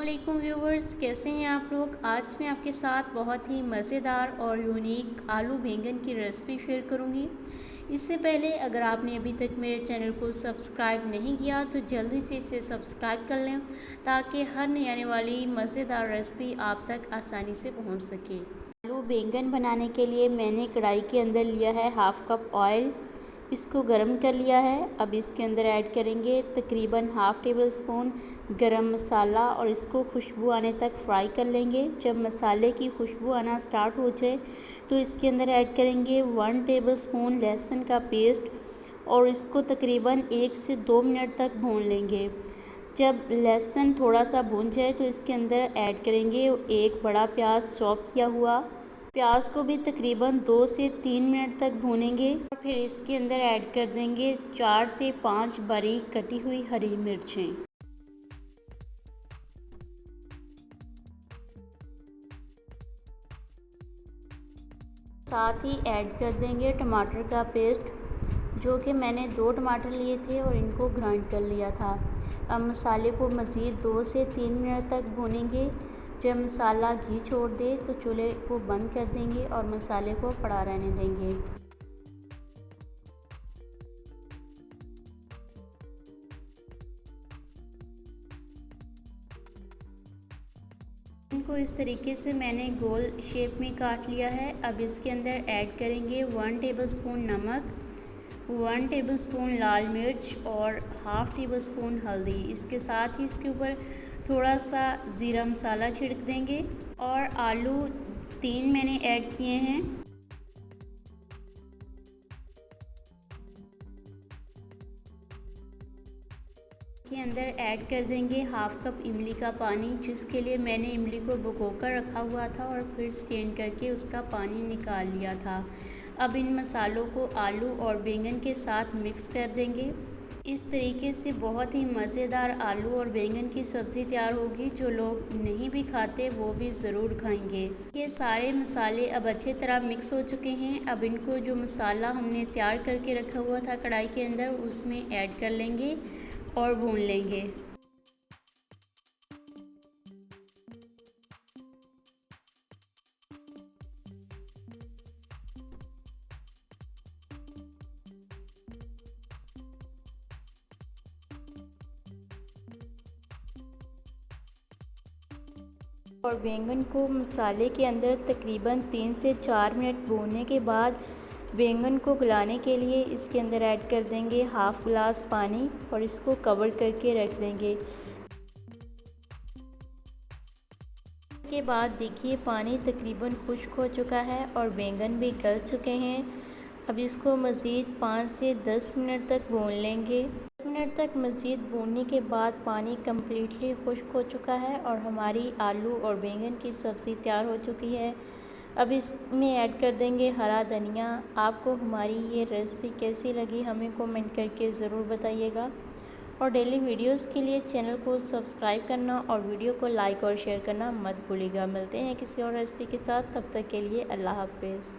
अस्सलामुअलैकुम व्यूवर्स, कैसे हैं आप लोग। आज मैं आपके साथ बहुत ही मज़ेदार और यूनिक आलू बैंगन की रेसिपी शेयर करूंगी। इससे पहले अगर आपने अभी तक मेरे चैनल को सब्सक्राइब नहीं किया तो जल्दी से इसे सब्सक्राइब कर लें ताकि हर नई आने वाली मज़ेदार रेसिपी आप तक आसानी से पहुंच सके। आलू बैंगन बनाने के लिए मैंने कढ़ाई के अंदर लिया है हाफ़ कप ऑयल। इसको गरम कर लिया है। अब इसके अंदर ऐड करेंगे तकरीबन हाफ़ टेबल स्पून गरम मसाला और इसको खुशबू आने तक फ्राई कर लेंगे। जब मसाले की खुशबू आना स्टार्ट हो जाए तो इसके अंदर ऐड करेंगे 1 टेबल स्पून लहसुन का पेस्ट और इसको तकरीबन 1 से 2 मिनट तक भून लेंगे। जब लहसुन थोड़ा सा भून जाए तो इसके अंदर ऐड करेंगे 1 बड़ा प्याज चॉप किया हुआ। प्याज को भी तकरीबन 2 से 3 मिनट तक भूनेंगे और फिर इसके अंदर ऐड कर देंगे 4 से 5 बारीक कटी हुई हरी मिर्चें। साथ ही ऐड कर देंगे टमाटर का पेस्ट, जो कि मैंने 2 टमाटर लिए थे और इनको ग्राइंड कर लिया था। अब मसाले को मज़ीद 2 से 3 मिनट तक भूनेंगे। जब मसाला घी छोड़ दे तो चूल्हे को बंद कर देंगे और मसाले को पड़ा रहने देंगे। इनको इस तरीके से मैंने गोल शेप में काट लिया है। अब इसके अंदर ऐड करेंगे 1 टेबलस्पून नमक, 1 टेबलस्पून लाल मिर्च और हाफ़ टेबल स्पून हल्दी। इसके साथ ही इसके ऊपर थोड़ा सा ज़ीरा मसाला छिड़क देंगे और आलू 3 मैंने ऐड किए हैं। के अंदर ऐड कर देंगे हाफ़ कप इमली का पानी, जिसके लिए मैंने इमली को भिगोकर रखा हुआ था और फिर स्ट्रेन करके उसका पानी निकाल लिया था। अब इन मसालों को आलू और बैंगन के साथ मिक्स कर देंगे। इस तरीके से बहुत ही मज़ेदार आलू और बैंगन की सब्ज़ी तैयार होगी, जो लोग नहीं भी खाते वो भी ज़रूर खाएंगे। ये सारे मसाले अब अच्छी तरह मिक्स हो चुके हैं। अब इनको जो मसाला हमने तैयार करके रखा हुआ था कढ़ाई के अंदर, उसमें ऐड कर लेंगे और भून लेंगे। और बैंगन को मसाले के अंदर तकरीबन 3 से 4 मिनट भूनने के बाद बैंगन को गलाने के लिए इसके अंदर ऐड कर देंगे हाफ़ गिलास पानी और इसको कवर करके रख देंगे। के बाद देखिए पानी तकरीबन खुश्क हो चुका है और बैंगन भी गल चुके हैं। अब इसको मज़ीद 5 से 10 मिनट तक भून लेंगे। 10 मिनट तक मज़ीद भूनने के बाद पानी कम्प्लीटली खुश्क हो चुका है और हमारी आलू और बैंगन की सब्ज़ी तैयार हो चुकी है। अब इसमें ऐड कर देंगे हरा धनिया। आपको हमारी ये रेसिपी कैसी लगी हमें कमेंट करके ज़रूर बताइएगा और डेली वीडियोस के लिए चैनल को सब्सक्राइब करना और वीडियो को लाइक और शेयर करना मत भूलिएगा। मिलते हैं किसी और रेसिपी के साथ, तब तक के लिए अल्लाह हाफ़िज़।